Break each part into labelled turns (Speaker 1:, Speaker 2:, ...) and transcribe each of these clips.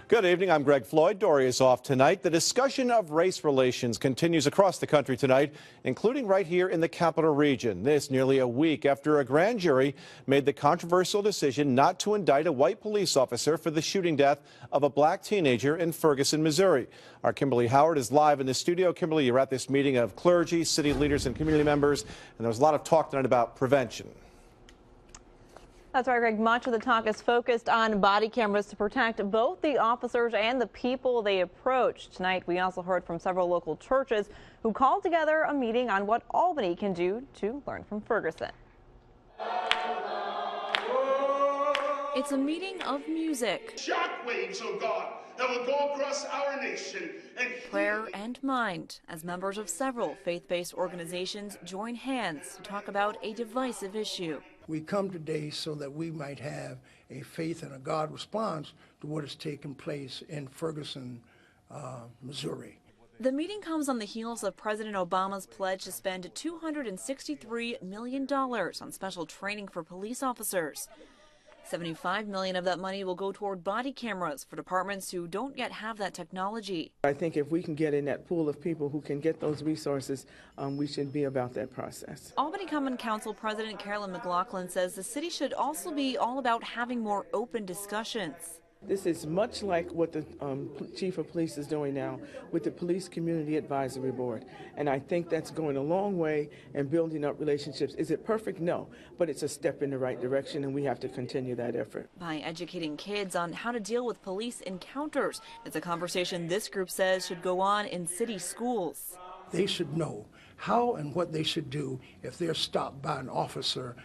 Speaker 1: Good evening. I'm Greg Floyd. Dory is off tonight. The discussion of race relations continues across the country tonight, including right here in the capital region. This nearly a week after a grand jury made the controversial decision not to indict a white police officer for the shooting death of a black teenager in Ferguson, Missouri. Our Kimberly Howard is live in the studio. Kimberly, you're at this meeting of clergy, city leaders, and community members, and there was a lot of talk tonight about prevention.
Speaker 2: That's right, Greg. Much of the talk is focused on body cameras to protect both the officers and the people they approach. Tonight, we also heard from several local churches who called together a meeting on what Albany can do to learn from Ferguson.
Speaker 3: It's a meeting of music,
Speaker 4: shockwaves, oh God, that will go across our nation, and
Speaker 3: prayer and mind, as members of several faith-based organizations join hands to talk about a divisive issue.
Speaker 5: We come today so that we might have a faith and a God response to what has taken place in Ferguson, Missouri.
Speaker 3: The meeting comes on the heels of President Obama's pledge to spend $263 million on special training for police officers. $75 million of that money will go toward body cameras for departments who don't yet have that technology.
Speaker 6: I think if we can get in that pool of people who can get those resources, we should be about that process.
Speaker 3: Albany Common Council President Carolyn McLaughlin says the city should also be all about having more open discussions.
Speaker 6: This is much like what the chief of police is doing now with the Police Community Advisory Board. And I think that's going a long way in building up relationships. Is it perfect? No, but it's a step in the right direction, and we have to continue that effort.
Speaker 3: By educating kids on how to deal with police encounters, it's a conversation this group says should go on in city schools.
Speaker 5: They should know how and what they should do if they're stopped by an officer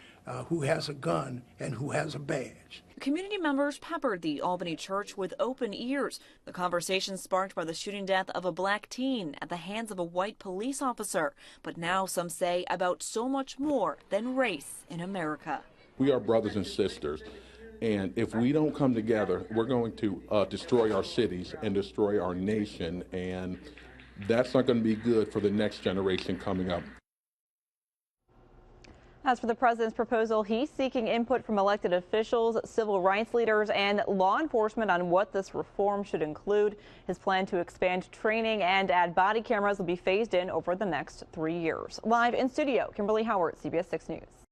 Speaker 5: who has a gun and who has a badge.
Speaker 3: Community members peppered the Albany church with open ears. The conversation sparked by the shooting death of a black teen at the hands of a white police officer. But now some say about so much more than race in America.
Speaker 7: We are brothers and sisters. And if we don't come together, we're going to destroy our cities and destroy our nation. And that's not going to be good for the next generation coming up.
Speaker 2: As for the president's proposal, he's seeking input from elected officials, civil rights leaders, and law enforcement on what this reform should include. His plan to expand training and add body cameras will be phased in over the next 3 years. Live in studio, Kimberly Howard, CBS 6 News.